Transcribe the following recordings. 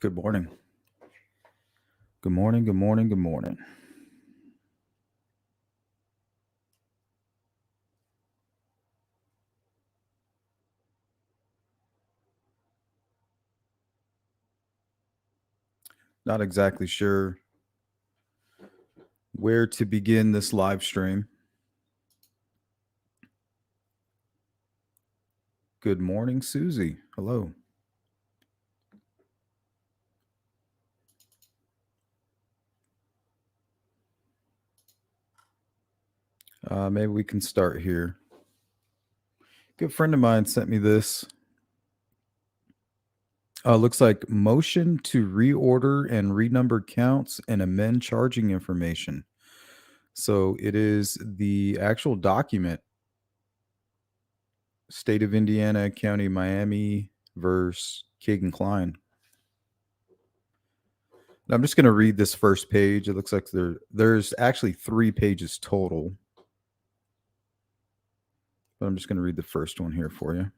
Good morning. Good morning. Good morning. Good morning. Not exactly sure where to begin this live stream. Good morning, Susie. Hello. Maybe we can start here. Good friend of mine sent me this. Looks like motion to reorder and renumber counts and amend charging information. So it is the actual document. State of Indiana, County of Miami versus Kagan Klein. I'm just going to read this first page. It looks like there's actually 3 pages total. But I'm just going to read the first one here for you.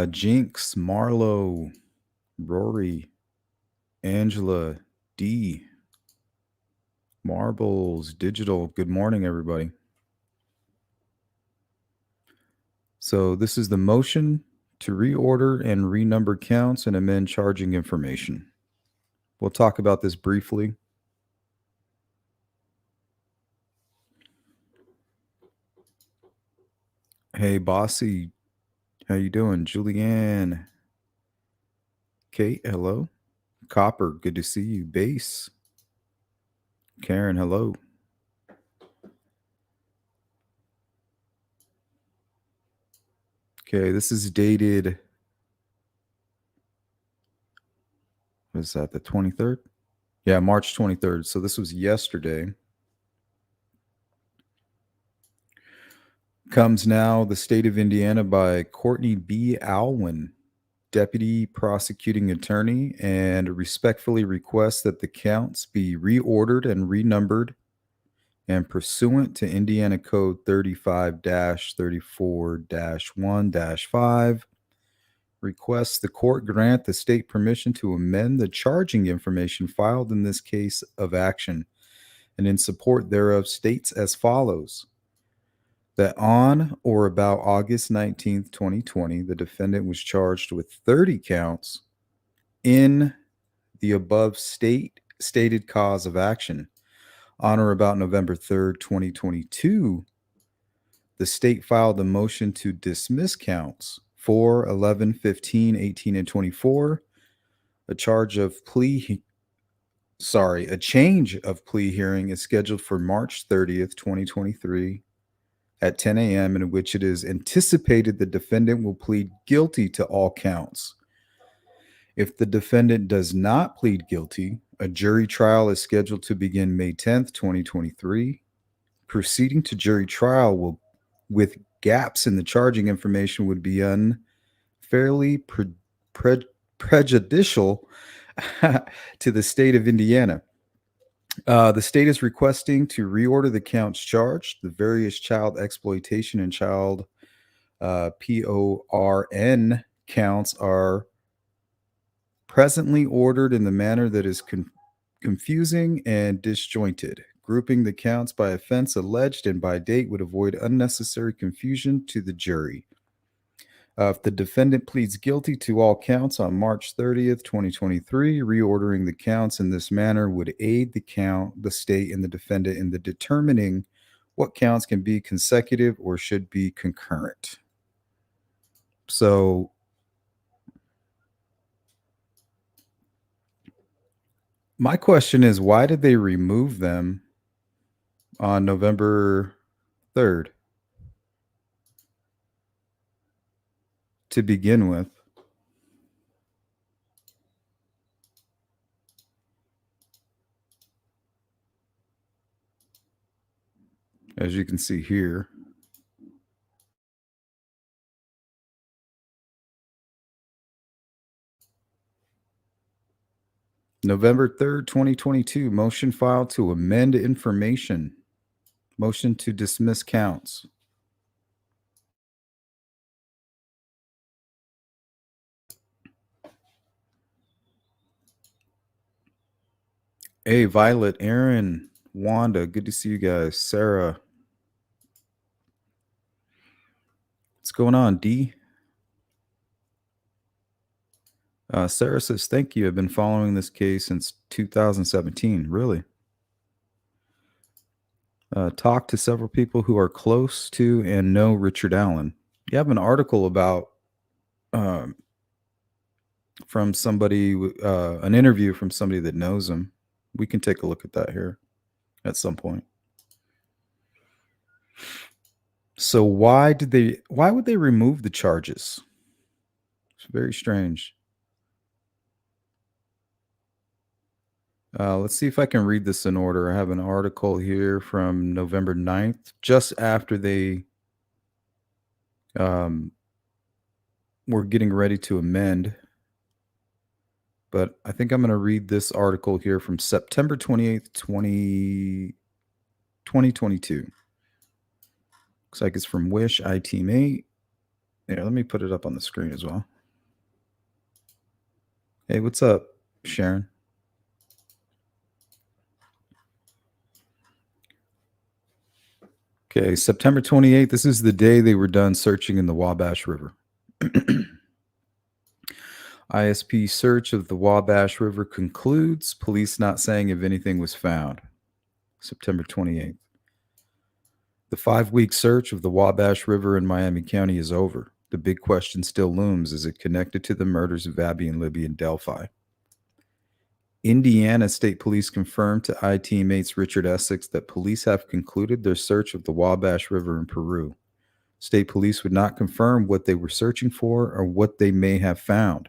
Jinx, Marlo, Rory, Angela, D, Marbles, Digital. Good morning, everybody. So this is the motion to reorder and renumber counts and amend charging information. We'll talk about this briefly. Hey, Bossy, how you doing? Julianne, Kate, hello. Copper, good to see you. Base, Karen, hello. Okay, this is dated, was that the 23rd? Yeah, March 23rd. So this was yesterday. Comes now the state of Indiana by Courtney B. Alwyn, deputy prosecuting attorney, and respectfully requests that the counts be reordered and renumbered and pursuant to Indiana Code 35-34-1-5 requests the court grant the state permission to amend the charging information filed in this case of action, and in support thereof states as follows: that on or about August 19th, 2020, the defendant was charged with 30 counts in the above stated cause of action. On or about November 3rd, 2022, the state filed a motion to dismiss counts 4, 11, 15, 18, and 24. A change of plea hearing is scheduled for March 30th, 2023 at 10 a.m., in which it is anticipated the defendant will plead guilty to all counts. If the defendant does not plead guilty, a jury trial is scheduled to begin May 10th, 2023. Proceeding to jury trial with gaps in the charging information would be unfairly prejudicial to the state of Indiana. The state is requesting to reorder the counts charged. The various child exploitation and child PORN counts are presently ordered in the manner that is confusing and disjointed. Grouping the counts by offense alleged and by date would avoid unnecessary confusion to the jury. If the defendant pleads guilty to all counts on March 30th, 2023, reordering the counts in this manner would aid the state and the defendant in the determining what counts can be consecutive or should be concurrent. So my question is, why did they remove them on November 3rd to begin with? As you can see here, November 3rd, 2022, motion filed to amend information. Motion to dismiss counts. Hey, Violet, Aaron, Wanda, good to see you guys. Sarah, what's going on? D. Sarah says, thank you. I've been following this case since 2017. Really? Talked to several people who are close to and know Richard Allen. You have an article about um, from somebody, an interview from somebody that knows him. We can take a look at that here at some point. So why would they remove the charges? It's very strange. Let's see if I can read this in order. I have an article here from November 9th, just after they um, were getting ready to amend. But I think I'm going to read this article here from September 28th, 2022. Looks like it's from Wish IT Mate. Here, let me put it up on the screen as well. Hey, what's up, Sharon? Okay, September 28th. This is the day they were done searching in the Wabash River. ISP search of the Wabash River concludes. Police not saying if anything was found. September 28th. The 5-week search of the Wabash River in Miami County is over. The big question still looms. Is it connected to the murders of Abby and Libby in Delphi? Indiana State Police confirmed to IT mates Richard Essex that police have concluded their search of the Wabash River in Peru. State police would not confirm what they were searching for or what they may have found.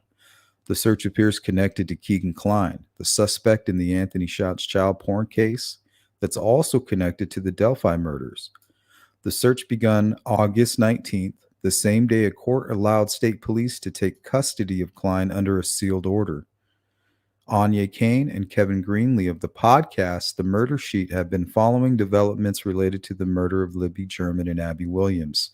The search appears connected to Keegan Kline, the suspect in the Anthony Shots child porn case that's also connected to the Delphi murders. The search begun August 19th, the same day a court allowed state police to take custody of Kline under a sealed order. Anya Kane and Kevin Greenlee of the podcast The Murder Sheet have been following developments related to the murder of Libby German and Abby Williams.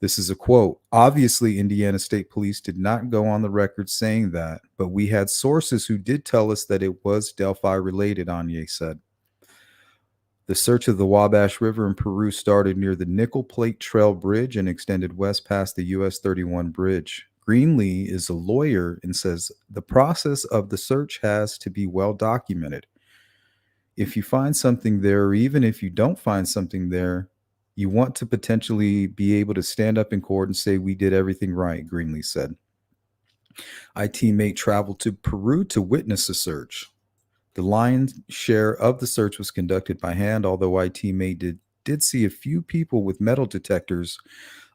This is a quote. Obviously, Indiana State Police did not go on the record saying that, but we had sources who did tell us that it was Delphi related, Anya said. The search of the Wabash River in Peru started near the Nickel Plate Trail Bridge and extended west past the US 31 bridge. Greenlee is a lawyer and says the process of the search has to be well documented. If you find something there, or even if you don't find something there, you want to potentially be able to stand up in court and say we did everything right, Greenlee said. IT mate traveled to Peru to witness the search. The lion's share of the search was conducted by hand, although IT mate did see a few people with metal detectors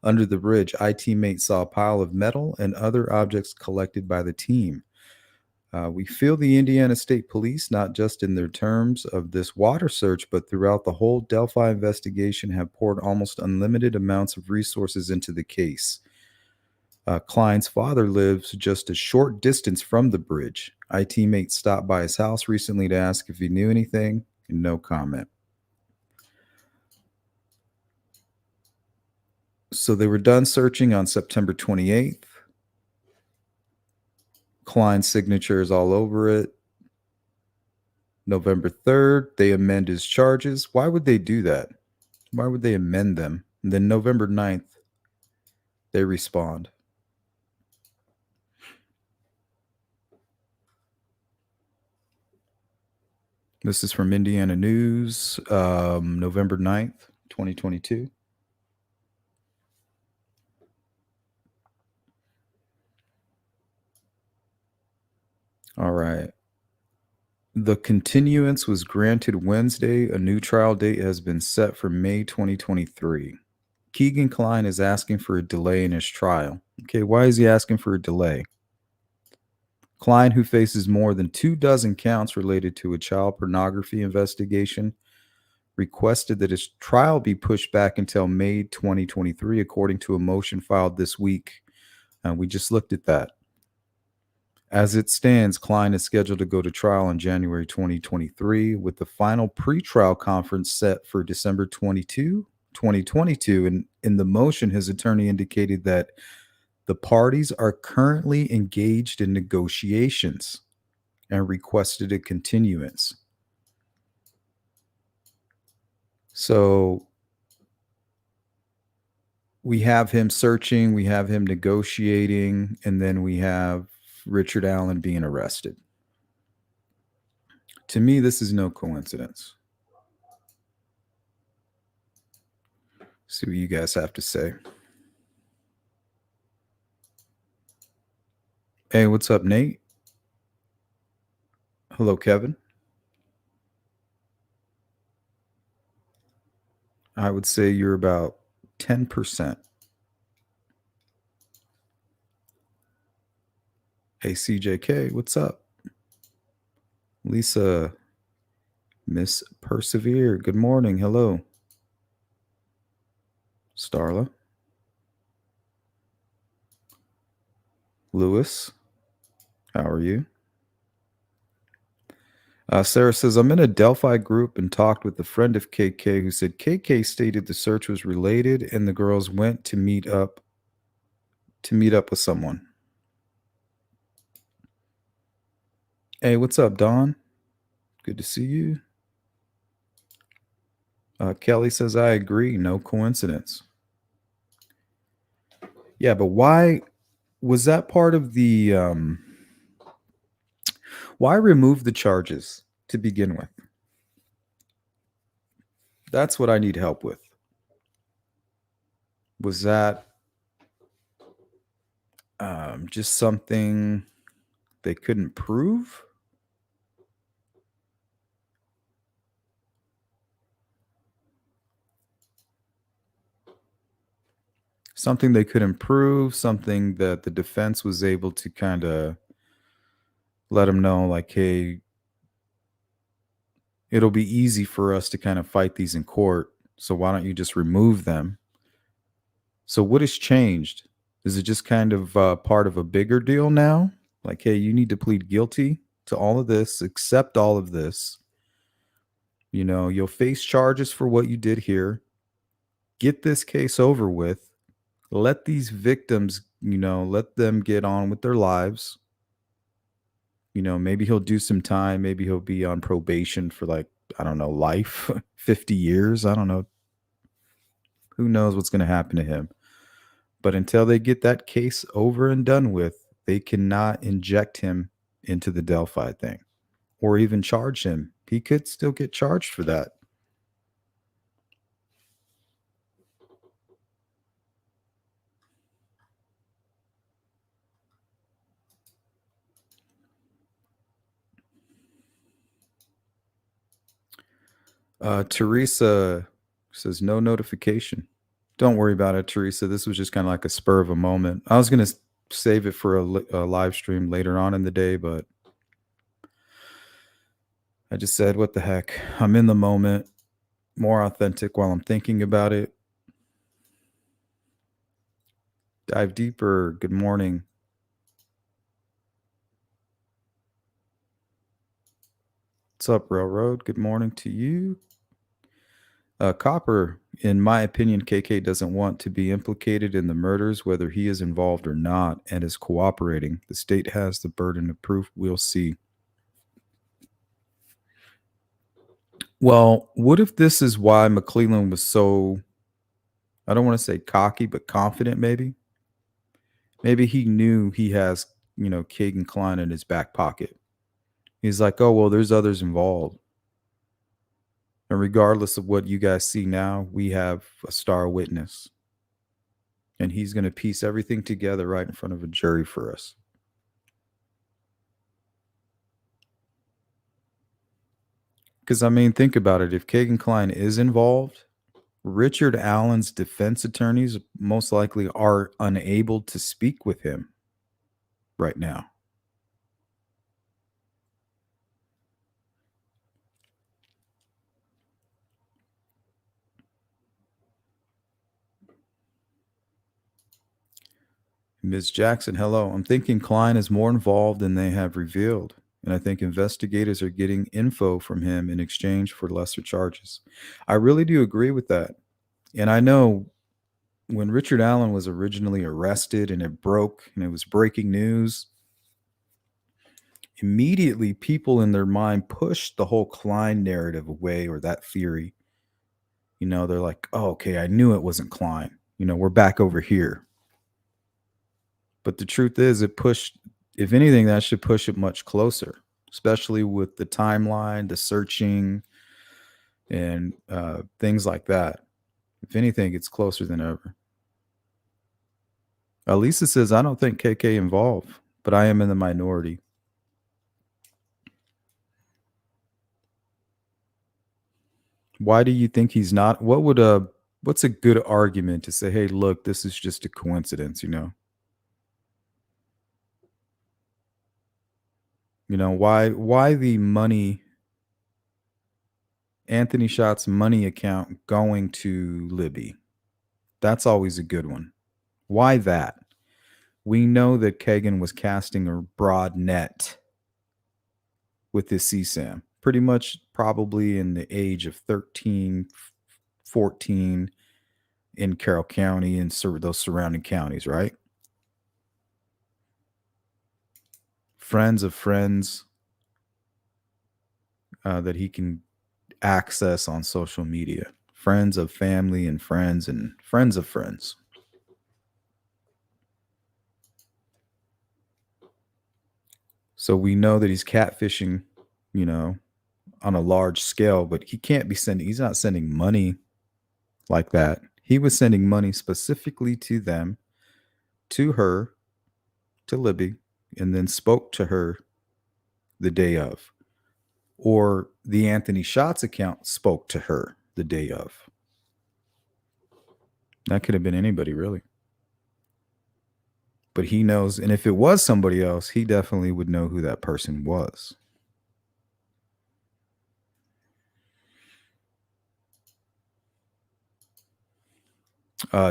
under the bridge. IT mate saw a pile of metal and other objects collected by the team. We feel the Indiana State Police, not just in their terms of this water search, but throughout the whole Delphi investigation, have poured almost unlimited amounts of resources into the case. Kline's father lives just a short distance from the bridge. IT mate stopped by his house recently to ask if he knew anything, and no comment. So they were done searching on September 28th. Kline's signature is all over it. November 3rd, they amend his charges. Why would they do that? Why would they amend them? And then November 9th, they respond. This is from Indiana News, November 9th, 2022. All right. The continuance was granted Wednesday. A new trial date has been set for May 2023. Keegan Kline is asking for a delay in his trial. Okay, why is he asking for a delay? Kline, who faces more than 24 counts related to a child pornography investigation, requested that his trial be pushed back until May 2023, according to a motion filed this week. We just looked at that. As it stands, Kline is scheduled to go to trial in January 2023, with the final pretrial conference set for December 2022. And in the motion, his attorney indicated that the parties are currently engaged in negotiations and requested a continuance. So we have him searching, we have him negotiating, and then we have Richard Allen being arrested. To me, this is no coincidence. See what you guys have to say. Hey, what's up, Nate? Hello, Kevin. I would say you're about 10%. Hey, CJK, what's up? Lisa, Miss Persevere, good morning. Hello. Starla. Lewis, how are you? Sarah says, I'm in a Delphi group and talked with a friend of KK who said KK stated the search was related and the girls went to meet up with someone. Hey, what's up, Don? Good to see you. Kelly says, I agree. No coincidence. Yeah, but why was that part of the why remove the charges to begin with? That's what I need help with. Was that just something they couldn't prove? Something they couldn't prove, something that the defense was able to kind of let them know, like, hey, it'll be easy for us to kind of fight these in court. So why don't you just remove them? So what has changed? Is it just kind of part of a bigger deal now? Like, hey, you need to plead guilty to all of this, accept all of this. You know, you'll face charges for what you did here. Get this case over with. Let these victims, let them get on with their lives. Maybe he'll do some time. Maybe he'll be on probation for, like, I don't know, life, 50 years. I don't know. Who knows what's going to happen to him? But until they get that case over and done with, they cannot inject him into the Delphi thing or even charge him. He could still get charged for that. Teresa says no notification. Don't worry about it, Teresa. This was just kind of like a spur of a moment. I was going to save it for a live stream later on in the day, but I just said, what the heck? I'm in the moment, more authentic while I'm thinking about it. Dive deeper. Good morning. What's up, Railroad? Good morning to you. Copper, in my opinion, KK doesn't want to be implicated in the murders, whether he is involved or not, and is cooperating. The state has the burden of proof. We'll see. Well, what if this is why McClellan was so, I don't want to say cocky, but confident maybe? Maybe he knew he has, Kagan Klein in his back pocket. He's like, oh, well, there's others involved. And regardless of what you guys see now, we have a star witness. And he's going to piece everything together right in front of a jury for us. Because, I mean, think about it. If Kagan Klein is involved, Richard Allen's defense attorneys most likely are unable to speak with him right now. Ms. Jackson, hello. I'm thinking Klein is more involved than they have revealed. And I think investigators are getting info from him in exchange for lesser charges. I really do agree with that. And I know when Richard Allen was originally arrested and it broke and it was breaking news, immediately people in their mind pushed the whole Klein narrative away or that theory. They're like, oh, okay, I knew it wasn't Klein. We're back over here. But the truth is, if anything, that should push it much closer, especially with the timeline, the searching, and things like that. If anything, it's closer than ever. Lisa says, I don't think KK involved, but I am in the minority. Why do you think he's not? What's a good argument to say, hey, look, this is just a coincidence, why the money, Anthony Schott's money account going to Libby? That's always a good one. Why that? We know that Kagan was casting a broad net with this CSAM, pretty much probably in the age of 13, 14 in Carroll County and those surrounding counties, right? Friends of friends that he can access on social media. Friends of family and friends of friends. So we know that he's catfishing, on a large scale, but he's not sending money like that. He was sending money specifically to them, to her, to Libby, and then spoke to her the day of. Or the Anthony Schatz account spoke to her the day of. That could have been anybody, really. But he knows, and if it was somebody else, he definitely would know who that person was.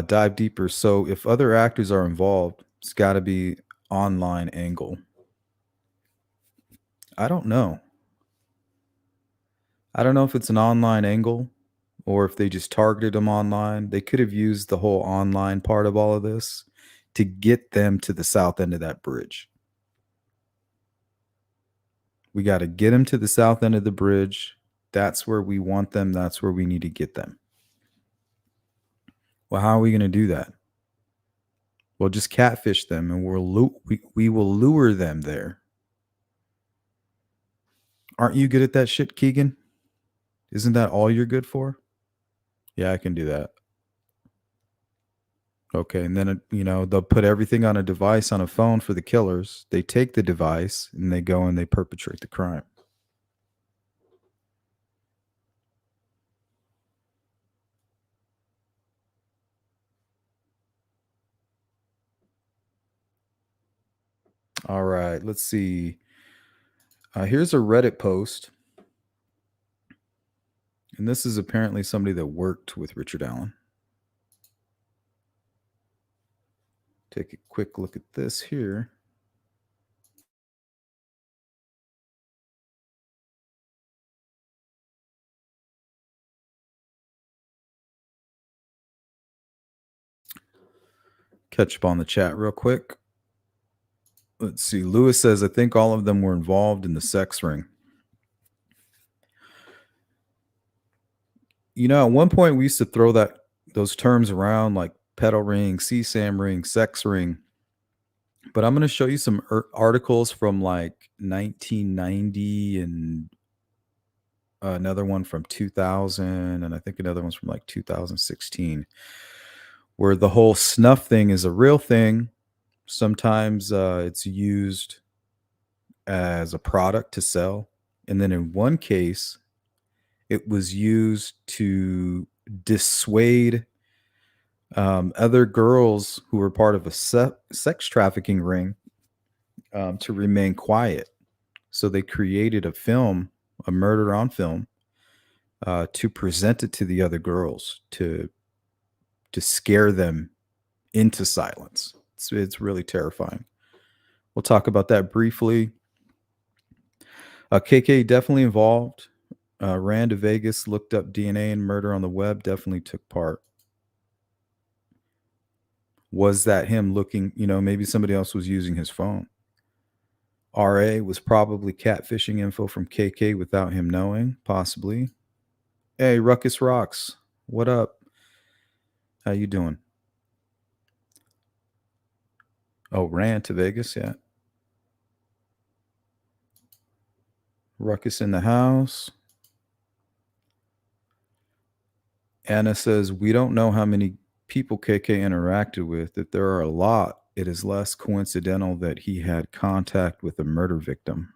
Dive deeper. So if other actors are involved, it's got to be online angle. I don't know. I don't know if it's an online angle or if they just targeted them online. They could have used the whole online part of all of this to get them to the south end of that bridge. We got to get them to the south end of the bridge. That's where we want them. That's where we need to get them. Well, how are we going to do that? Well, just catfish them, and we will lure them there. Aren't you good at that shit, Keegan? Isn't that all you're good for? Yeah, I can do that. Okay, and then they'll put everything on a device on a phone for the killers. They take the device and they go and they perpetrate the crime. All right, let's see. Here's a Reddit post. And this is apparently somebody that worked with Richard Allen. Take a quick look at this here. Catch up on the chat real quick. Let's see. Lewis says, I think all of them were involved in the sex ring. At one point we used to throw those terms around like pedal ring, CSAM ring, sex ring. But I'm going to show you some articles from like 1990 and another one from 2000, and I think another one's from like 2016, where the whole snuff thing is a real thing. Sometimes it's used as a product to sell. And then in one case, it was used to dissuade other girls who were part of a sex trafficking ring to remain quiet. So they created a film, a murder on film, to present it to the other girls to scare them into silence. It's really terrifying. We'll talk about that briefly. KK definitely involved. Ran to Vegas, looked up DNA and murder on the web, definitely took part. Was that him looking, maybe somebody else was using his phone. RA was probably catfishing info from KK without him knowing, possibly. Hey, Ruckus Rocks, What up? How you doing? Oh, ran to Vegas, yeah. Ruckus in the house. Anna says, we don't know how many people KK interacted with. If there are a lot, it is less coincidental that he had contact with a murder victim.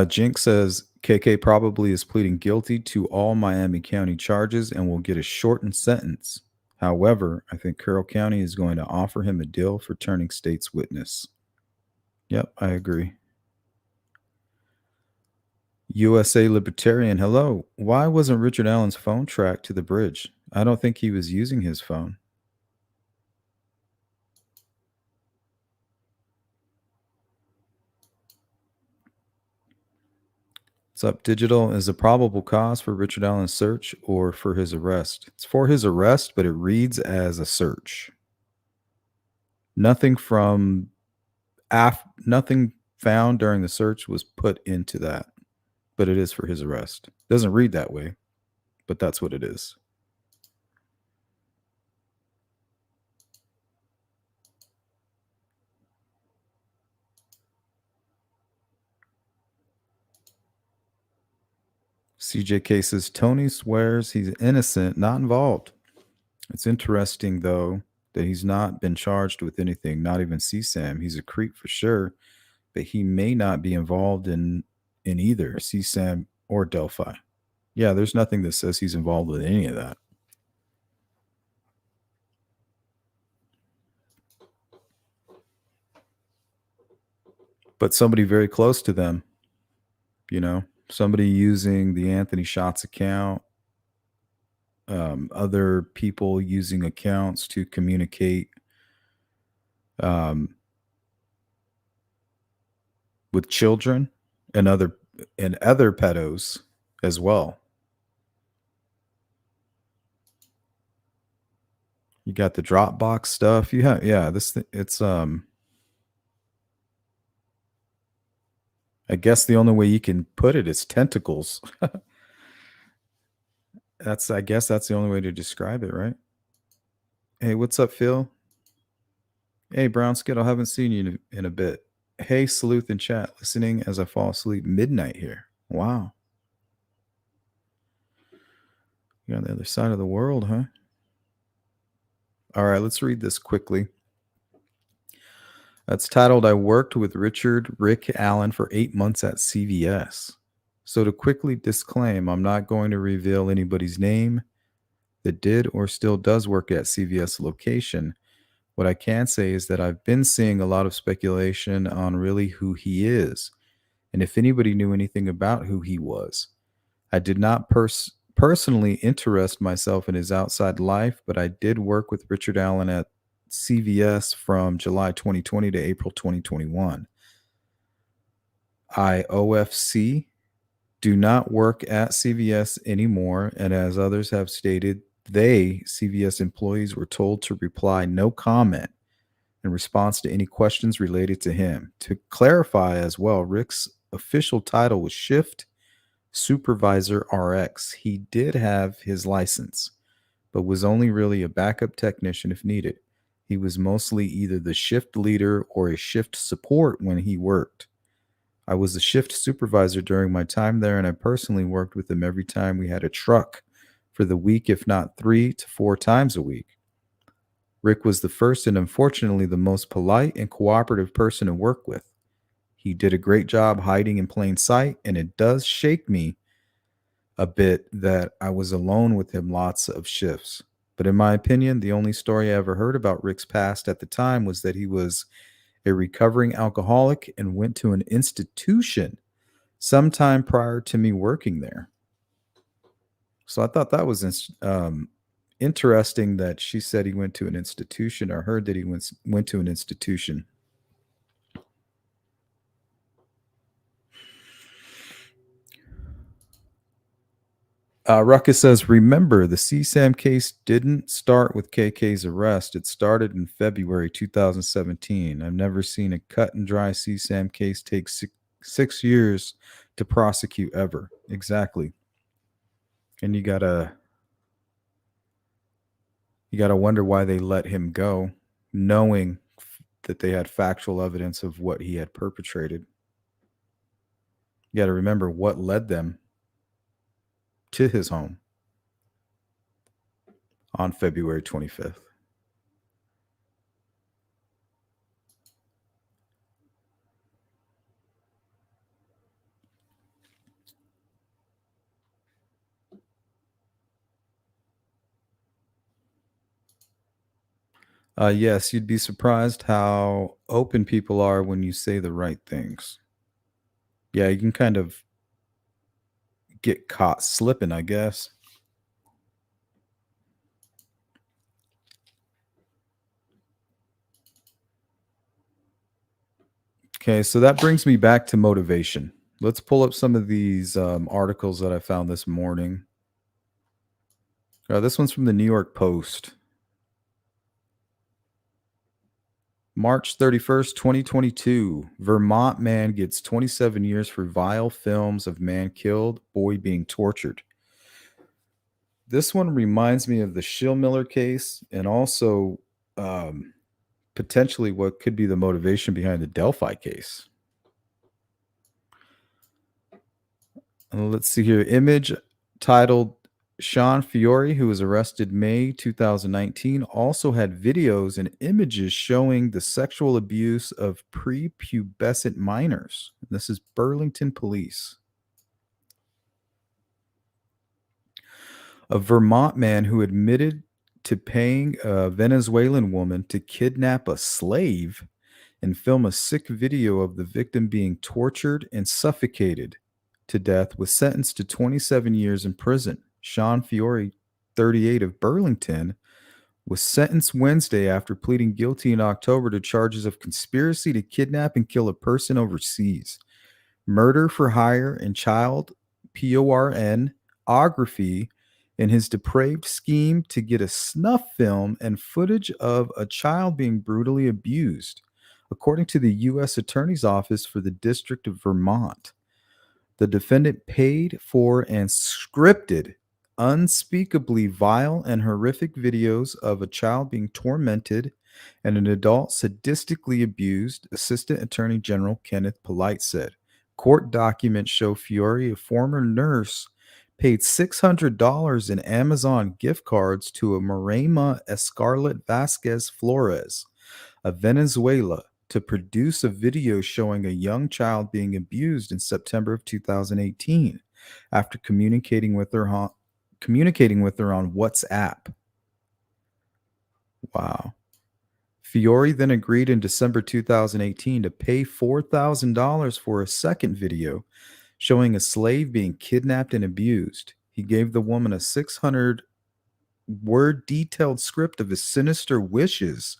Jinx says, KK probably is pleading guilty to all Miami County charges and will get a shortened sentence. However, I think Carroll County is going to offer him a deal for turning state's witness. Yep, I agree. USA Libertarian, hello. Why wasn't Richard Allen's phone tracked to the bridge? I don't think he was using his phone. What's up, Digital? Is a probable cause for Richard Allen's search or for his arrest? It's for his arrest, but it reads as a search. Nothing from nothing found during the search was put into that, but it is for his arrest. It doesn't read that way, but that's what it is. CJK says Tony swears he's innocent, not involved. It's interesting, though, that he's not been charged with anything, not even CSAM. He's a creep for sure, but he may not be involved in either CSAM or Delphi. Yeah, there's nothing that says he's involved with any of that. But somebody very close to them, somebody using the Anthony Shots account, other people using accounts to communicate with children and other pedos as well. You got the Dropbox stuff. You have it's I guess the only way you can put it is tentacles. I guess that's the only way to describe it, right? Hey, what's up, Phil? Hey, Brown Skittle, haven't seen you in a bit. Hey, Sleuth in chat, listening as I fall asleep midnight here. Wow. You're on the other side of the world, huh? All right, let's read this quickly. That's titled, I worked with Rick Allen for 8 months at CVS. So to quickly disclaim, I'm not going to reveal anybody's name that did or still does work at CVS location. What I can say is that I've been seeing a lot of speculation on really who he is, and if anybody knew anything about who he was. I did not personally interest myself in his outside life, but I did work with Richard Allen at CVS from July 2020 to April 2021. I OFC do not work at CVS anymore, and as others have stated, CVS employees, were told to reply no comment in response to any questions related to him. To clarify as well, Rick's official title was Shift Supervisor RX. He did have his license, but was only really a backup technician if needed. He was mostly either the shift leader or a shift support when he worked. I was a shift supervisor during my time there, and I personally worked with him every time we had a truck for the week, if not 3 to 4 times a week. Rick was the first and unfortunately the most polite and cooperative person to work with. He did a great job hiding in plain sight, and it does shake me a bit that I was alone with him lots of shifts. But in my opinion, the only story I ever heard about Rick's past at the time was that he was a recovering alcoholic and went to an institution sometime prior to me working there. So I thought that was interesting that she said he went to an institution, or heard that he went to an institution. Ruckus says, remember, the CSAM case didn't start with KK's arrest. It started in February 2017. I've never seen a cut and dry CSAM case take 6 years to prosecute ever. Exactly. And you gotta wonder why they let him go, knowing that they had factual evidence of what he had perpetrated. You gotta remember what led them to his home on February 25th. Yes, you'd be surprised how open people are when you say the right things. Yeah, you can kind of get caught slipping, I guess. Okay, so that brings me back to motivation. Let's pull up some of these articles that I found this morning. This one's from the New York Post. March 31st, 2022. Vermont man gets 27 years for vile films of man killed, boy being tortured. This one reminds me of the Schillmiller case and also potentially what could be the motivation behind the Delphi case. Let's see here. Image titled Sean Fiore, who was arrested May 2019, also had videos and images showing the sexual abuse of prepubescent minors. This is Burlington Police. A Vermont man who admitted to paying a Venezuelan woman to kidnap a slave and film a sick video of the victim being tortured and suffocated to death was sentenced to 27 years in prison. Sean Fiore, 38, of Burlington, was sentenced Wednesday after pleading guilty in October to charges of conspiracy to kidnap and kill a person overseas, murder for hire, and child pornography in his depraved scheme to get a snuff film and footage of a child being brutally abused, according to the U.S. Attorney's Office for the District of Vermont. The defendant paid for and scripted unspeakably vile and horrific videos of a child being tormented and an adult sadistically abused, Assistant Attorney General Kenneth Polite said. Court documents show Fiore, a former nurse, paid $600 in Amazon gift cards to a Morema Escarlet Vasquez Flores of Venezuela to produce a video showing a young child being abused in September of 2018 after communicating with her on WhatsApp. Wow. Fiore then agreed in December 2018 to pay $4,000 for a second video showing a slave being kidnapped and abused. He gave the woman a 600-word detailed script of his sinister wishes,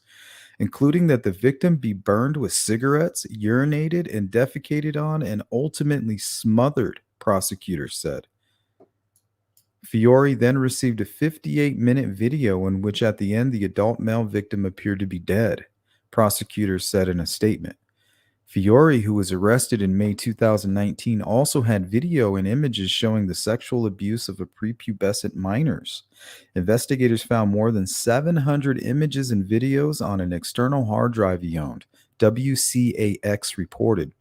including that the victim be burned with cigarettes, urinated and defecated on, and ultimately smothered, prosecutors said. Fiore then received a 58-minute video in which at the end the adult male victim appeared to be dead, prosecutors said in a statement. Fiore, who was arrested in May 2019, also had video and images showing the sexual abuse of a prepubescent minors. Investigators found more than 700 images and videos on an external hard drive he owned, WCAX reported.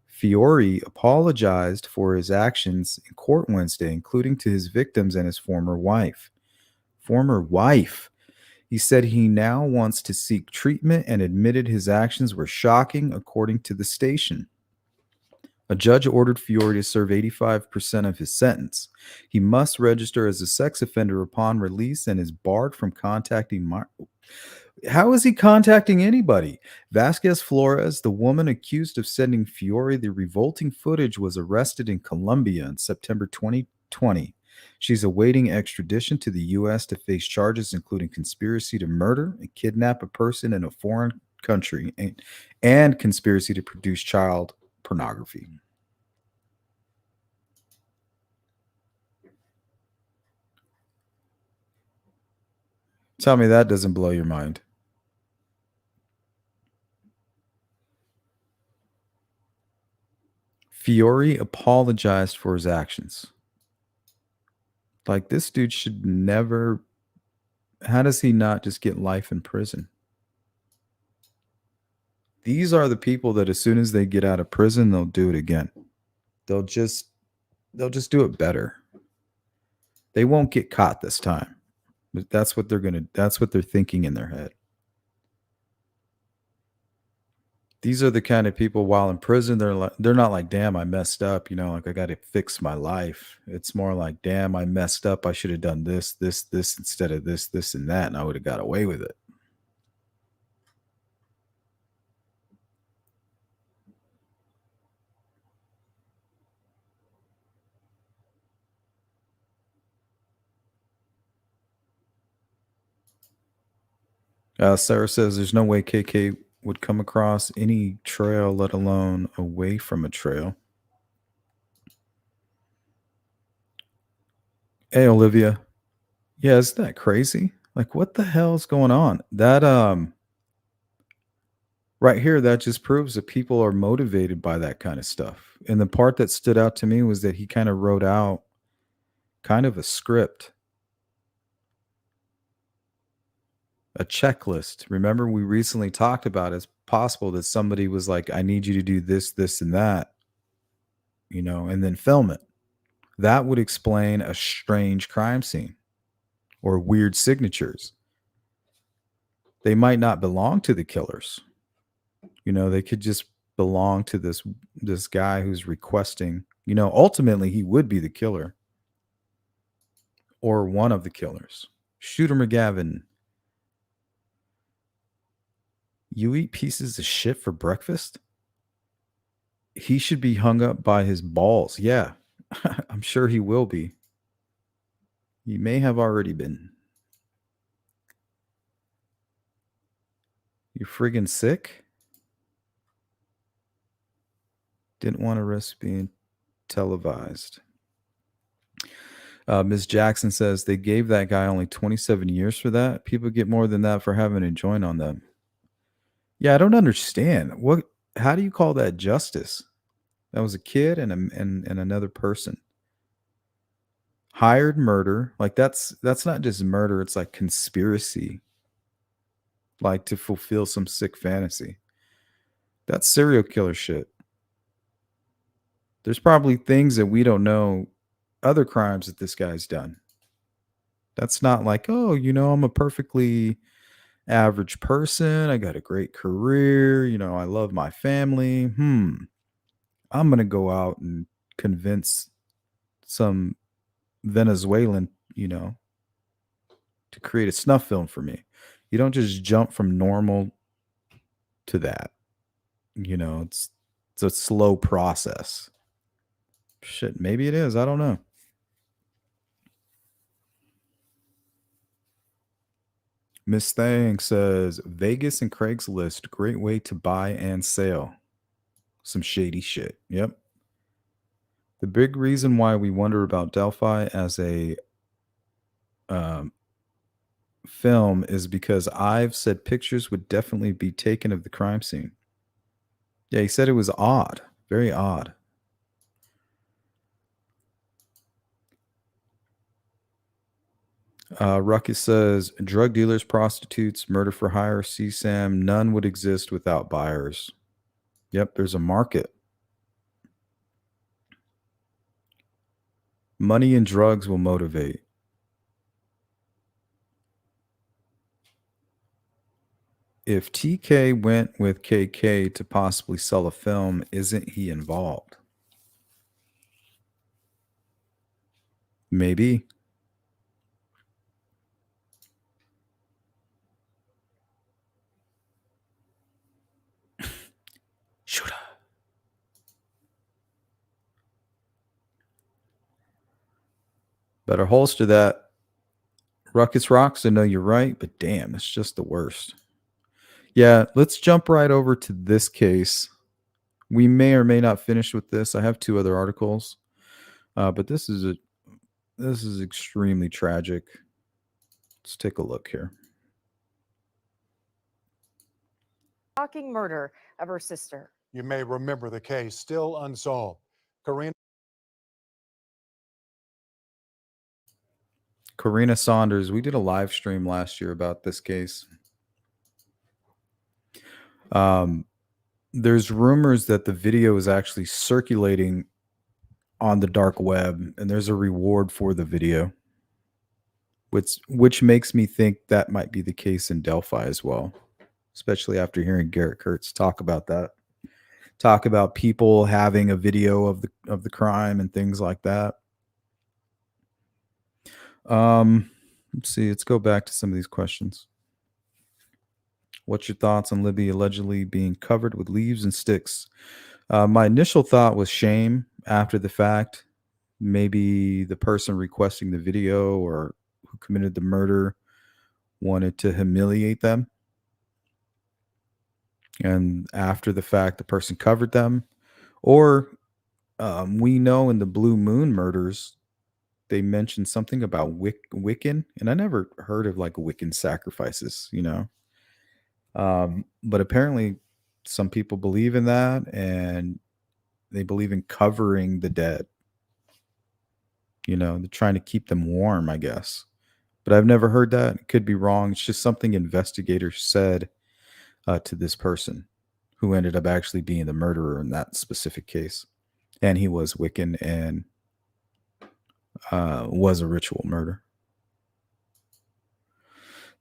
Fiore apologized for his actions in court Wednesday, including to his victims and his former wife. Former wife. He said he now wants to seek treatment and admitted his actions were shocking, according to the station. A judge ordered Fiore to serve 85% of his sentence. He must register as a sex offender upon release and is barred from contacting How is he contacting anybody? Vasquez Flores, the woman accused of sending Fiore the revolting footage, was arrested in Colombia in September 2020. She's awaiting extradition to the U.S. to face charges including conspiracy to murder and kidnap a person in a foreign country and conspiracy to produce child pornography. Tell me that doesn't blow your mind. Fiore apologized for his actions. Like, this dude should never. How does he not just get life in prison? These are the people that as soon as they get out of prison, they'll do it again. They'll just do it better. They won't get caught this time. That's what they're thinking in their head. These are the kind of people while in prison, they're not like, damn, I messed up, like I got to fix my life. It's more like, damn, I messed up. I should have done this instead of this, and that, and I would have got away with it. Sarah says there's no way KK would come across any trail, let alone away from a trail. Hey, Olivia. Yeah, isn't that crazy? Like, what the hell is going on? That right here, that just proves that people are motivated by that kind of stuff. And the part that stood out to me was that he kind of wrote out kind of a script, a checklist. Remember, we recently talked about it's possible that somebody was like, I need you to do this, this, and that, and then film it. That would explain a strange crime scene or weird signatures. They might not belong to the killers. They could just belong to this guy who's requesting, ultimately he would be the killer or one of the killers. Shooter McGavin, you eat pieces of shit for breakfast? He should be hung up by his balls. Yeah, I'm sure he will be. He may have already been. You friggin' sick? Didn't want to risk being televised. Ms. Jackson says they gave that guy only 27 years for that. People get more than that for having a joint on them. Yeah, I don't understand. How do you call that justice? That was a kid and another person. Hired murder. Like that's not just murder, it's like conspiracy. Like to fulfill some sick fantasy. That's serial killer shit. There's probably things that we don't know, other crimes that this guy's done. That's not like, oh, I'm a perfectly average person. I got a great career. I love my family. I'm going to go out and convince some Venezuelan, to create a snuff film for me. You don't just jump from normal to that. It's a slow process. Shit, maybe it is. I don't know. Miss Thang says Vegas and Craigslist, great way to buy and sell. Some shady shit. Yep. The big reason why we wonder about Delphi as a film is because I've said pictures would definitely be taken of the crime scene. Yeah, he said it was odd. Very odd. Ruckus says drug dealers, prostitutes, murder for hire, CSAM, none would exist without buyers. Yep, there's a market. Money and drugs will motivate. If TK went with KK to possibly sell a film, isn't he involved? Maybe. Shooter. Better holster that. Ruckus Rocks, I know you're right, but damn, it's just the worst. Yeah, let's jump right over to this case. We may or may not finish with this. I have two other articles, but this is extremely tragic. Let's take a look here. shocking murder of her sister. You may remember the case, still unsolved. Karina Saunders, we did a live stream last year about this case. There's rumors that the video is actually circulating on the dark web, and there's a reward for the video, which makes me think that might be the case in Delphi as well, especially after hearing Garrett Kurtz talk about that. Talk about people having a video of the crime and things like that. Let's see. Let's go back to some of these questions. What's your thoughts on Libby allegedly being covered with leaves and sticks? My initial thought was shame after the fact. Maybe the person requesting the video or who committed the murder wanted to humiliate them. And after the fact, the person covered them. Or we know in the Blue Moon murders, they mentioned something about Wiccan. And I never heard of like Wiccan sacrifices, you know. But apparently some people believe in that, and they believe in covering the dead. You know, they're trying to keep them warm, I guess. But I've never heard that. It could be wrong. It's just something investigators said to this person who ended up actually being the murderer in that specific case. And he was Wiccan and was a ritual murder.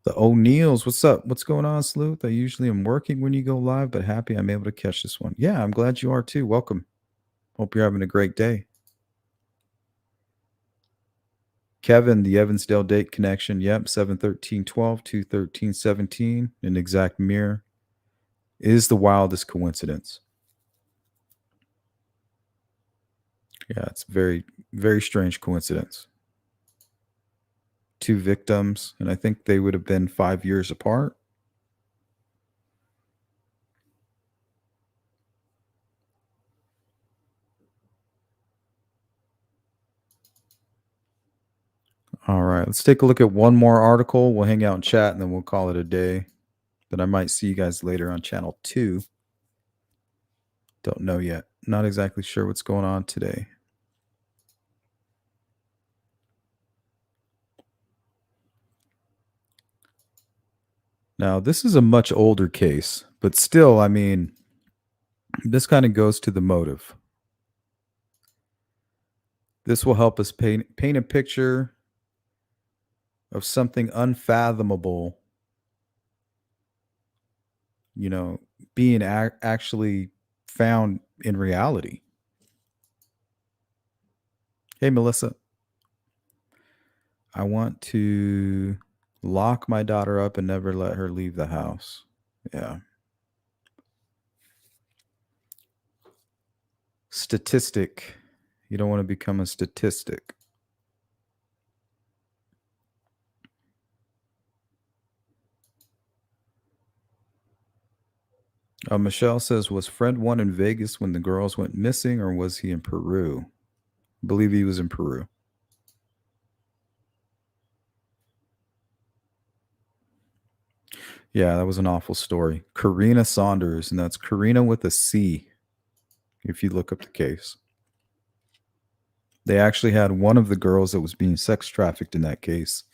The O'Neills, what's up? What's going on, Sleuth? I usually am working when you go live, but happy I'm able to catch this one. Yeah, I'm glad you are too. Welcome. Hope you're having a great day. Kevin, the Evansdale date connection. Yep, 7/13/12, 2/13/17. An exact mirror is the wildest coincidence. Yeah, it's very, very strange coincidence. 2 victims, and I think they would have been 5 years apart. All right, let's take a look at one more article. We'll hang out and chat, and then we'll call it a day. But I might see you guys later on channel 2. Don't know yet. Not exactly sure what's going on today. Now, this is a much older case, but still, I mean, this kind of goes to the motive. This will help us paint a picture of something unfathomable, you know, being actually found in reality. Hey, Melissa. I want to lock my daughter up and never let her leave the house. Yeah. Statistic. You don't want to become a statistic. Michelle says, was Fred one in Vegas when the girls went missing, or was he in Peru? I believe he was in Peru. Yeah, that was an awful story. Karina Saunders, and that's Karina with a C, if you look up the case. They actually had one of the girls that was being sex trafficked in that case.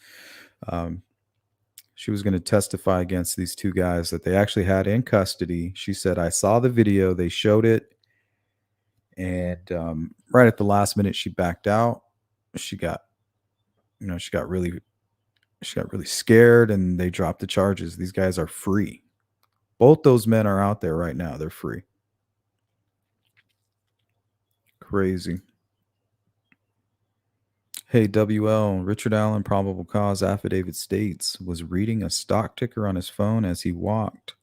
She was going to testify against these 2 guys that they actually had in custody. She said, I saw the video. They showed it. And right at the last minute, she backed out. She got really scared, and they dropped the charges. These guys are free. Both those men are out there right now. They're free. Crazy. Hey, WL, Richard Allen, probable cause affidavit states, was reading a stock ticker on his phone as he walked.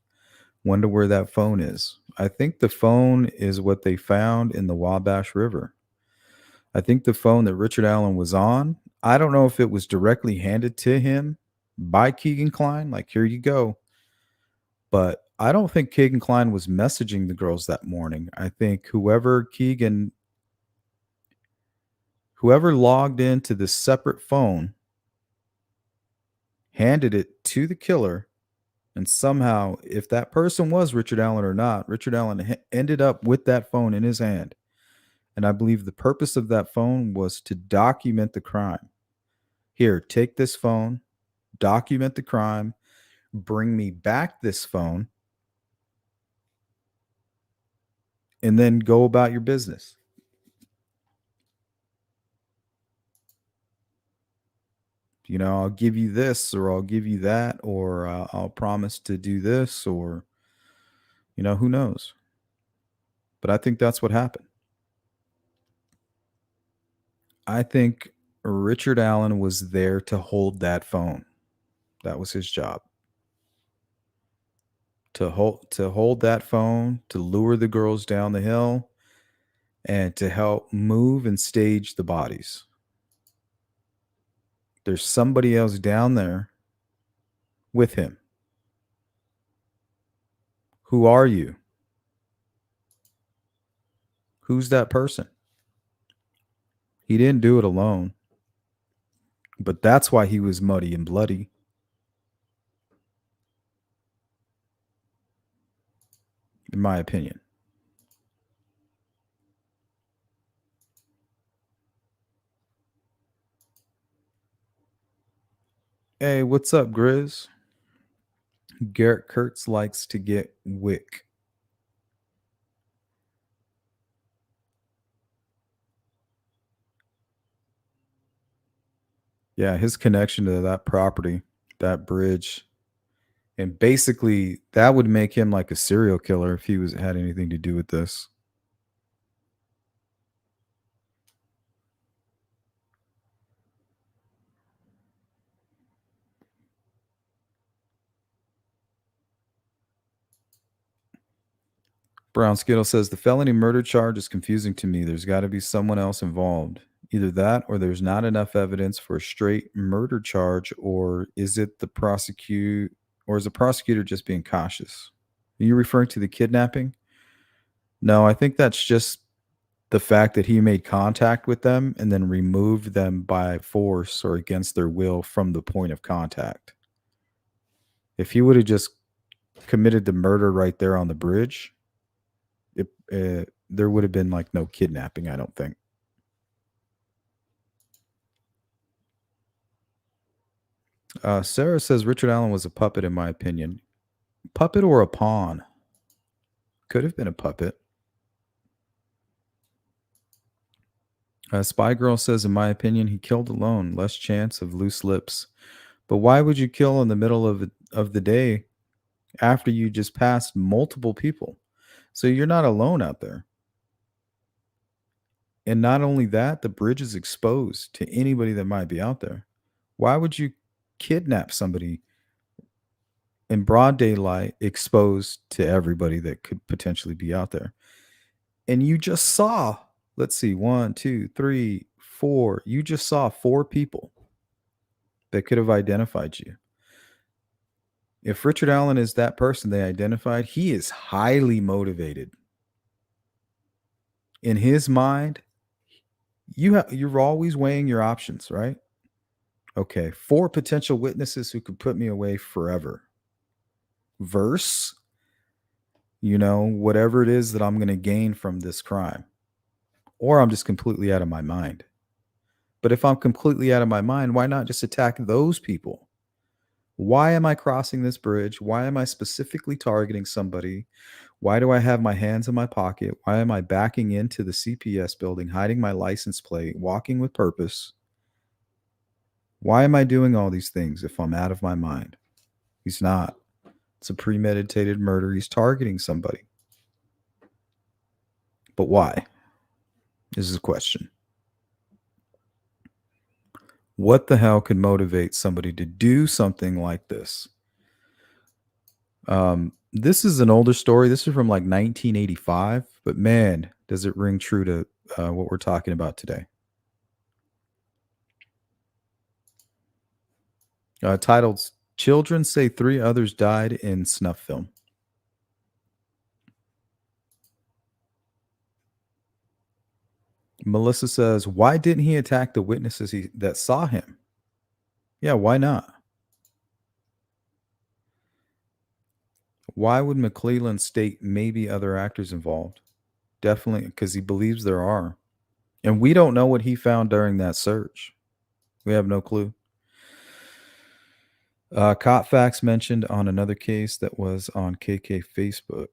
Wonder where that phone is. I think the phone is what they found in the Wabash River. I think the phone that Richard Allen was on, I don't know if it was directly handed to him by Keegan Kline, like, here you go. But I don't think Keegan Kline was messaging the girls that morning. I think whoever logged into this separate phone handed it to the killer, And somehow, if that person was Richard Allen or not, Richard Allen ended up with that phone in his hand. And I believe the purpose of that phone was to document the crime. Here, take this phone, document the crime, bring me back this phone, and then go about your business. You know, I'll give you this, or I'll give you that, or I'll promise to do this, or, you know, who knows? But I think that's what happened. I think Richard Allen was there to hold that phone. That was his job. To hold that phone, to lure the girls down the hill, and to help move and stage the bodies. There's somebody else down there with him. Who are you? Who's that person? He didn't do it alone. But that's why he was muddy and bloody. In my opinion. Hey, what's up, Grizz? Garrett Kurtz likes to get wick. Yeah, his connection to that property, that bridge, and basically that would make him like a serial killer if he had anything to do with this. Brown Skittle says the felony murder charge is confusing to me. There's got to be someone else involved. Either that or there's not enough evidence for a straight murder charge, or is the prosecutor just being cautious? Are you referring to the kidnapping? No, I think that's just the fact that he made contact with them and then removed them by force or against their will from the point of contact. If he would have just committed the murder right there on the bridge, there would have been like no kidnapping, I don't think. Sarah says Richard Allen was a puppet, in my opinion. Puppet or a pawn? Could have been a puppet. Spy Girl says, in my opinion, he killed alone. Less chance of loose lips. But why would you kill in the middle of the day after you just passed multiple people? So you're not alone out there. And not only that, the bridge is exposed to anybody that might be out there. Why would you kidnap somebody in broad daylight, exposed to everybody that could potentially be out there? And you just saw, let's see, 1, 2, 3, 4. You just saw 4 people that could have identified you. If Richard Allen is that person they identified, he is highly motivated. In his mind, you're always weighing your options, right? Okay, 4 potential witnesses who could put me away forever. Verse, whatever it is that I'm going to gain from this crime. Or I'm just completely out of my mind. But if I'm completely out of my mind, why not just attack those people? Why am I crossing this bridge? Why am I specifically targeting somebody? Why do I have my hands in my pocket? Why am I backing into the CPS building, hiding my license plate, walking with purpose? Why am I doing all these things if I'm out of my mind? He's not. It's a premeditated murder. He's targeting somebody. But why? This is a question. What the hell could motivate somebody to do something like this? This is an older story. This is from like 1985, but man, does it ring true to what we're talking about today. Titled Children Say 3 Others Died in Snuff Film. Melissa says, why didn't he attack the witnesses that saw him? Yeah, why not? Why would McClelland state maybe other actors involved? Definitely because he believes there are. And we don't know what he found during that search. We have no clue. Cotfax mentioned on another case that was on KK Facebook.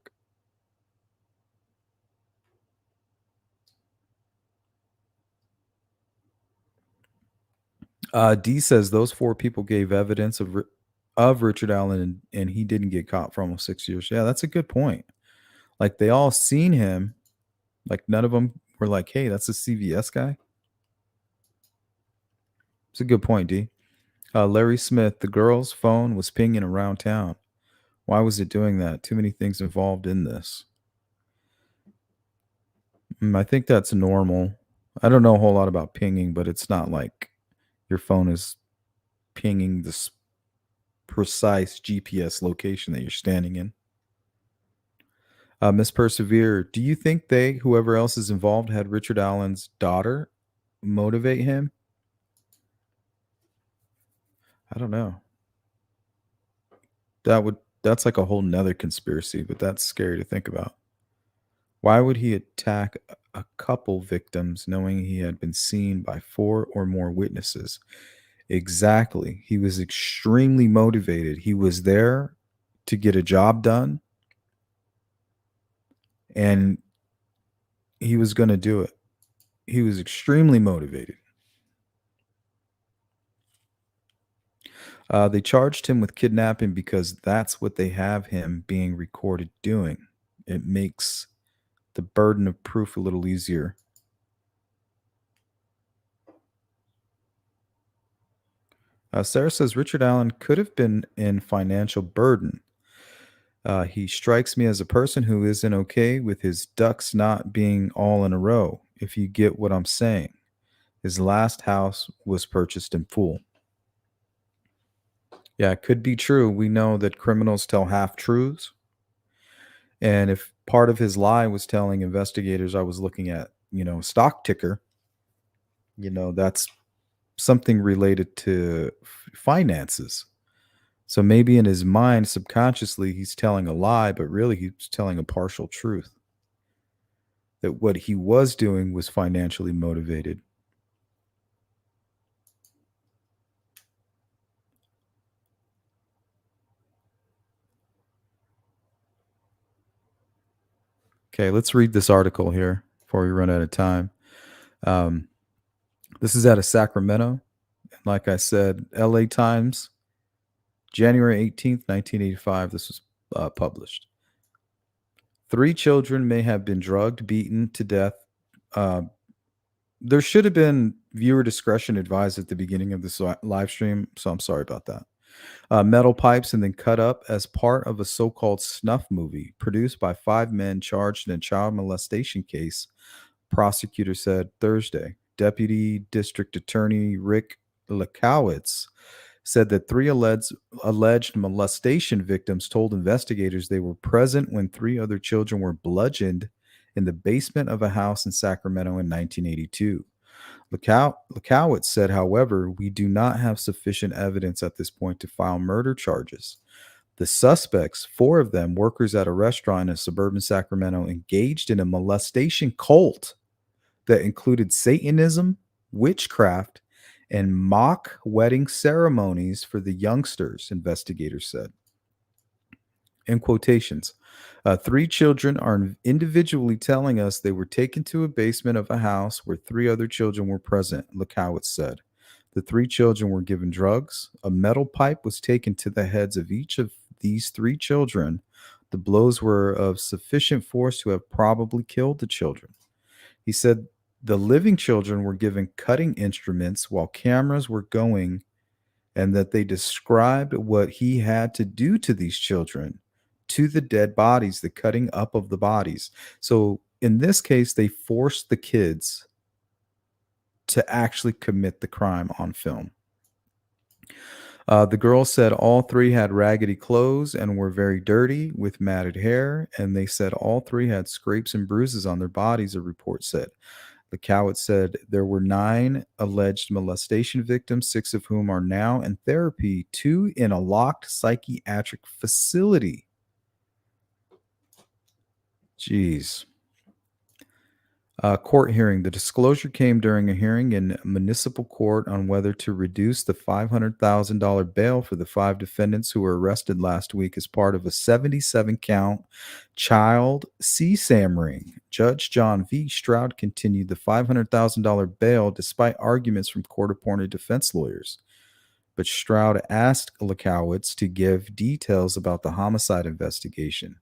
D says those 4 people gave evidence of Richard Allen and he didn't get caught for almost 6 years. Yeah, that's a good point. Like they all seen him. Like none of them were like, "Hey, that's a CVS guy." It's a good point, D. Larry Smith, the girl's phone was pinging around town. Why was it doing that? Too many things involved in this. I think that's normal. I don't know a whole lot about pinging, but it's not like your phone is pinging this precise GPS location that you're standing in. Miss Persevere, do you think they, whoever else is involved, had Richard Allen's daughter motivate him? I don't know. That's like a whole nother conspiracy, but that's scary to think about. Why would he attack a couple victims knowing he had been seen by 4 or more witnesses? Exactly. He was extremely motivated. He was there to get a job done, and he was going to do it. He was extremely motivated. They charged him with kidnapping because that's what they have him being recorded doing. It makes the burden of proof a little easier. Sarah says Richard Allen could have been in financial burden. He strikes me as a person who isn't okay with his ducks not being all in a row, if you get what I'm saying. His last house was purchased in full. Yeah, it could be true. We know that criminals tell half truths. And if part of his lie was telling investigators I was looking at, a stock ticker, that's something related to finances. So maybe in his mind, subconsciously, he's telling a lie, but really he's telling a partial truth. That what he was doing was financially motivated. Okay, let's read this article here before we run out of time. This is out of Sacramento. Like I said, LA Times, January 18th, 1985. This was published. 3 children may have been drugged, beaten to death. There should have been viewer discretion advised at the beginning of this live stream, so I'm sorry about that. Metal pipes and then cut up as part of a so-called snuff movie produced by 5 men charged in a child molestation case, prosecutor said Thursday. Deputy District Attorney Rick Lekowitz said that 3 alleged molestation victims told investigators they were present when 3 other children were bludgeoned in the basement of a house in Sacramento in 1982. Lekowitz said, however, we do not have sufficient evidence at this point to file murder charges. The suspects, 4 of them workers at a restaurant in suburban Sacramento, engaged in a molestation cult that included Satanism, witchcraft, and mock wedding ceremonies for the youngsters, investigators said. In quotations, 3 children are individually telling us they were taken to a basement of a house where 3 other children were present, Lekowitz said. The 3 children were given drugs. A metal pipe was taken to the heads of each of these 3 children. The blows were of sufficient force to have probably killed the children. He said the living children were given cutting instruments while cameras were going, and that they described what he had to do to these children, to the dead bodies, the cutting up of the bodies. So in this case, they forced the kids to actually commit the crime on film. The girls said all 3 had raggedy clothes and were very dirty with matted hair, and they said all 3 had scrapes and bruises on their bodies, a report said. Lekowitz said there were 9 alleged molestation victims, 6 of whom are now in therapy, 2 in a locked psychiatric facility. Jeez. Court hearing. The disclosure came during a hearing in municipal court on whether to reduce the $500,000 bail for the 5 defendants who were arrested last week as part of a 77-count child CSAM ring. Judge John V. Stroud continued the $500,000 bail despite arguments from court-appointed defense lawyers. But Stroud asked Lekowitz to give details about the homicide investigation.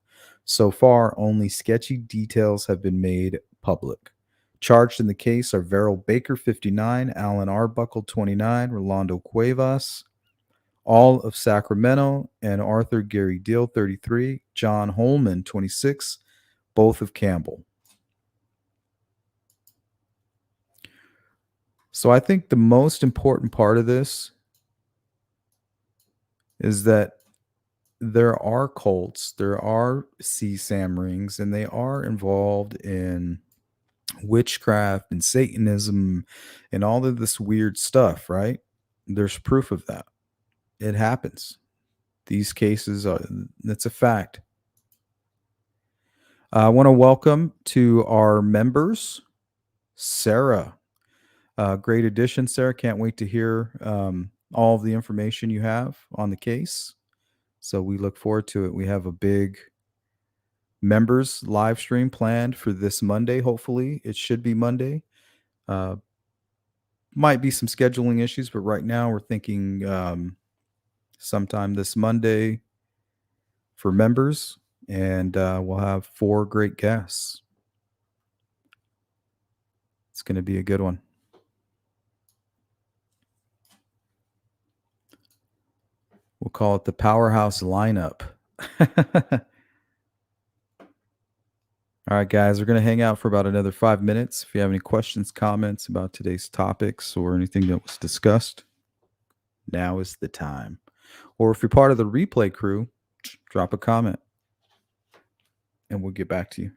So far, only sketchy details have been made public. Charged in the case are Verrill Baker, 59, Alan Arbuckle, 29, Rolando Cuevas, all of Sacramento, and Arthur Gary Deal, 33, John Holman, 26, both of Campbell. So I think the most important part of this is that there are cults, there are CSAM rings, and they are involved in witchcraft and Satanism and all of this weird stuff, right? There's proof of that. It happens. These cases are, that's a fact. I want to welcome to our members, Sarah. Great addition, Sarah. Can't wait to hear all of the information you have on the case. So we look forward to it. We have a big members live stream planned for this Monday. Hopefully, it should be Monday. Might be some scheduling issues, but right now we're thinking sometime this Monday for members, and we'll have 4 great guests. It's going to be a good one. We'll call it the Powerhouse Lineup. All right, guys, we're going to hang out for about another 5 minutes. If you have any questions, comments about today's topics or anything that was discussed, now is the time. Or if you're part of the replay crew, drop a comment and we'll get back to you.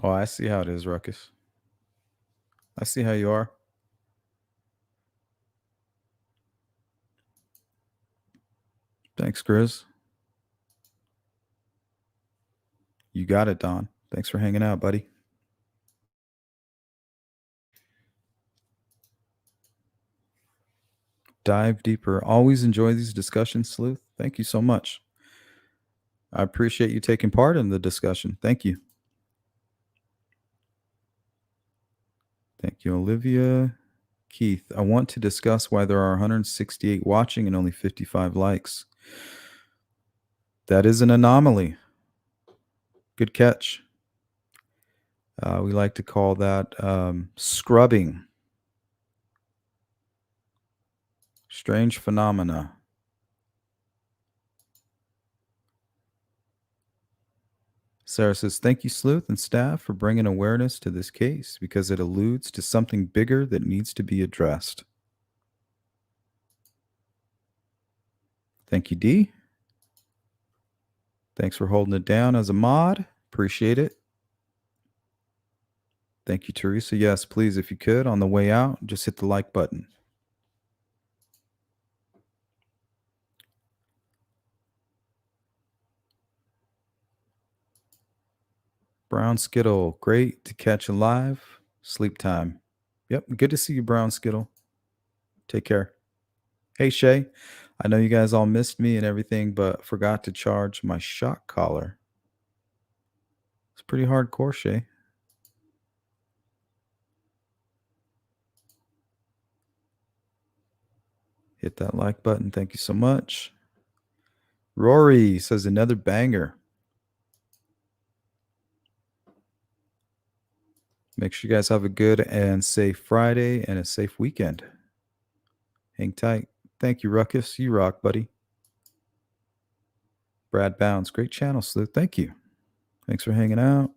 Oh, I see how it is, Ruckus. I see how you are. Thanks, Grizz. You got it, Don. Thanks for hanging out, buddy. Dive deeper. Always enjoy these discussions, Sleuth. Thank you so much. I appreciate you taking part in the discussion. Thank you. Thank you, Olivia. Keith, I want to discuss why there are 168 watching and only 55 likes. That is an anomaly. Good catch. We like to call that scrubbing. Strange phenomena. Sarah says, thank you, Sleuth and staff, for bringing awareness to this case because it alludes to something bigger that needs to be addressed. Thank you, D. Thanks for holding it down as a mod. Appreciate it. Thank you, Teresa. Yes, please, if you could, on the way out, just hit the like button. Brown Skittle, great to catch alive. Sleep time. Yep, good to see you, Brown Skittle. Take care. Hey, Shay, I know you guys all missed me and everything, but forgot to charge my shock collar. It's pretty hardcore, Shay. Hit that like button. Thank you so much. Rory says another banger. Make sure you guys have a good and safe Friday and a safe weekend. Hang tight. Thank you, Ruckus. You rock, buddy. Brad Bounds. Great channel, Sleuth. Thank you. Thanks for hanging out.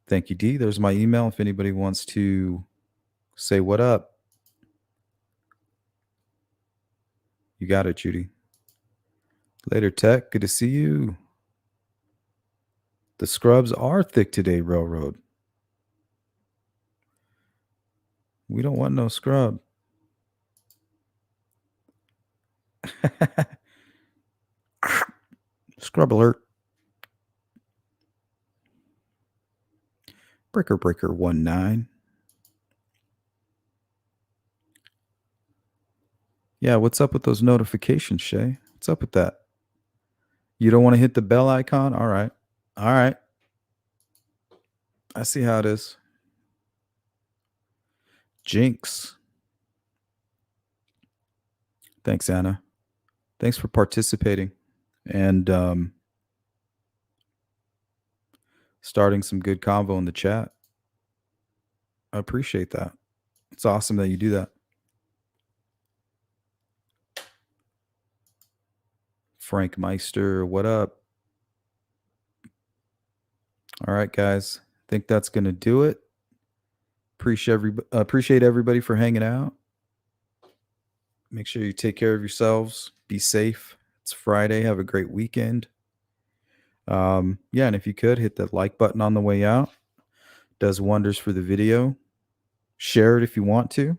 Thank you, D. There's my email if anybody wants to say what up. You got it, Judy. Later, Tech. Good to see you. The scrubs are thick today, Railroad. We don't want no scrub. Scrub alert. Breaker 19. Yeah, what's up with those notifications, Shay? What's up with that? You don't want to hit the bell icon? All right. All right. I see how it is. Jinx. Thanks, Anna. Thanks for participating and starting some good convo in the chat. I appreciate that. It's awesome that you do that. Frank Meister, what up? All right, guys. I think that's going to do it. Appreciate everybody for hanging out. Make sure you take care of yourselves. Be safe. It's Friday. Have a great weekend. Yeah, and if you could, hit that like button on the way out. Does wonders for the video. Share it if you want to.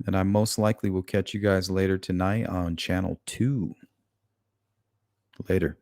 And I most likely will catch you guys later tonight on channel 2. Later.